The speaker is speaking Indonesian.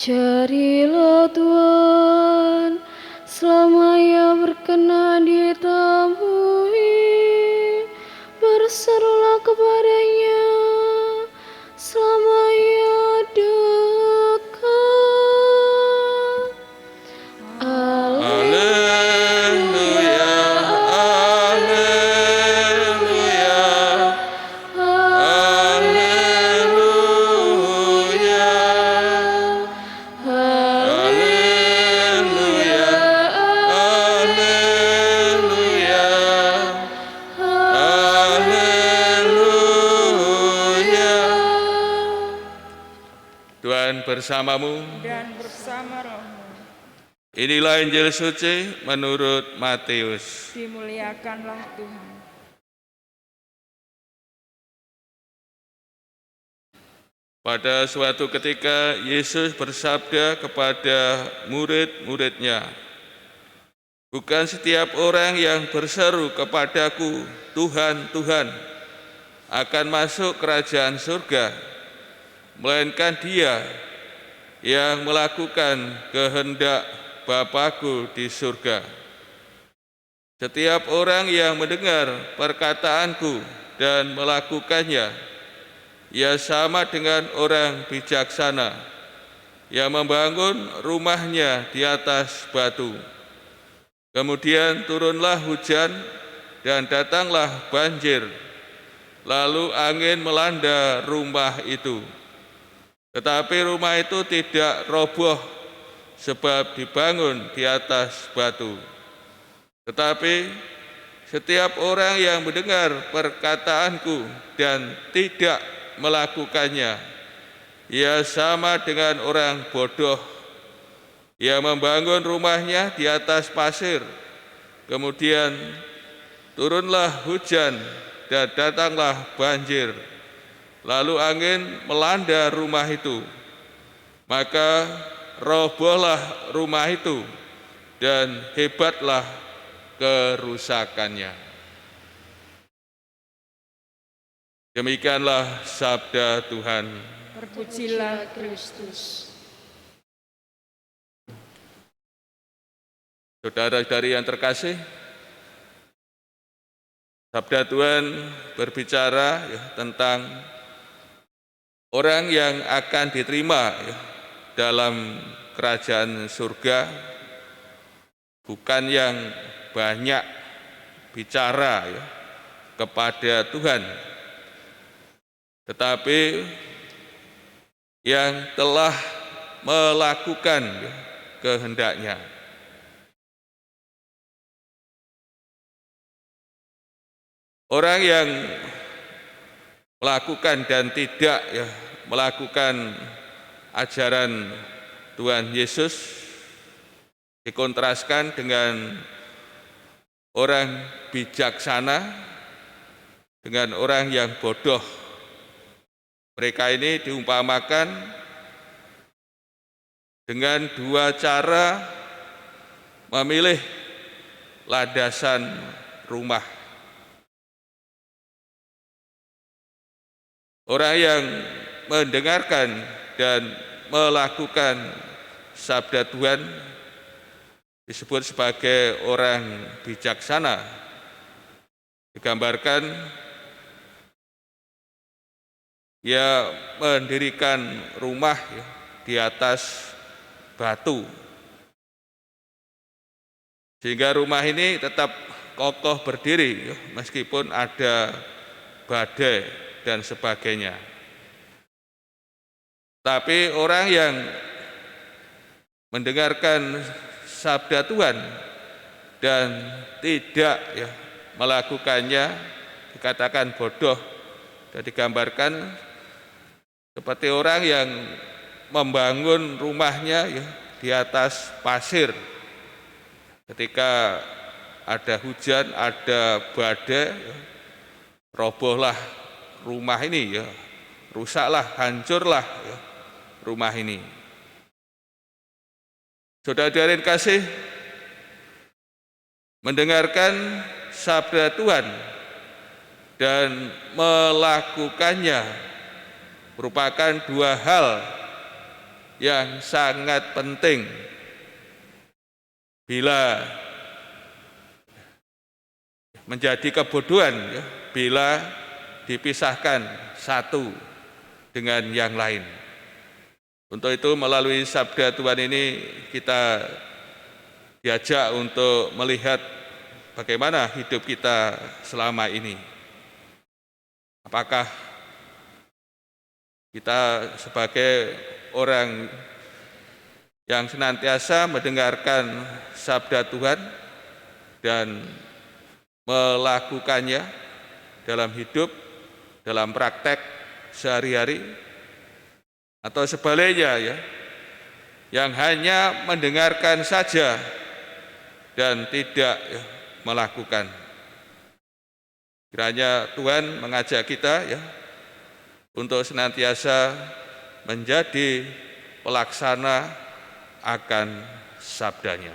Carilah Tuhan selama Ia berkenan ditemui, berserulah kepadanya selama Ia dekat. Haleluya, haleluya, haleluya, haleluya, haleluya, haleluya. Tuhan bersamamu. Dan bersama rohmu. Inilah Injil suci menurut Matius. Dimuliakanlah Tuhan. Pada suatu ketika Yesus bersabda kepada murid-muridnya, "Bukan setiap orang yang berseru kepadaku, Tuhan, Tuhan, akan masuk kerajaan surga, melainkan dia yang melakukan kehendak Bapa-Ku di surga. Setiap orang yang mendengar perkataanku dan melakukannya, ia sama dengan orang bijaksana yang membangun rumahnya di atas batu. Kemudian turunlah hujan dan datanglah banjir, lalu angin melanda rumah itu. Tetapi rumah itu tidak roboh sebab dibangun di atas batu. Tetapi setiap orang yang mendengar perkataanku dan tidak melakukannya, ia sama dengan orang bodoh yang membangun rumahnya di atas pasir. Kemudian turunlah hujan dan datanglah banjir, lalu angin melanda rumah itu. Maka robohlah rumah itu dan hebatlah kerusakannya." Demikianlah sabda Tuhan. Terpujilah Kristus. Saudara-saudari yang terkasih, sabda Tuhan berbicara tentang orang yang akan diterima dalam kerajaan surga, bukan yang banyak bicara kepada Tuhan, tetapi yang telah melakukan kehendaknya. Orang yang melakukan dan tidak melakukan ajaran Tuhan Yesus dikontraskan dengan orang bijaksana dengan orang yang bodoh. Mereka ini diumpamakan dengan dua cara memilih landasan rumah. Orang yang mendengarkan dan melakukan sabda Tuhan disebut sebagai orang bijaksana. Digambarkan ia mendirikan rumah di atas batu, sehingga rumah ini tetap kokoh berdiri meskipun ada badai dan sebagainya. Tapi orang yang mendengarkan sabda Tuhan dan tidak melakukannya dikatakan bodoh, dan digambarkan seperti orang yang membangun rumahnya di atas pasir. Ketika ada hujan, ada badai, robohlah rumah ini, rusaklah, hancurlah rumah ini. Saudara-saudari yang kasih, mendengarkan sabda Tuhan dan melakukannya merupakan dua hal yang sangat penting bila menjadi kebodohan ya, bila dipisahkan satu dengan yang lain. Untuk itu melalui sabda Tuhan ini kita diajak untuk melihat bagaimana hidup kita selama ini. Apakah kita sebagai orang yang senantiasa mendengarkan sabda Tuhan dan melakukannya dalam hidup, dalam praktek sehari-hari, atau sebaliknya ya, yang hanya mendengarkan saja dan tidak ya, melakukan. Kiranya Tuhan mengajak kita ya untuk senantiasa menjadi pelaksana akan sabdanya.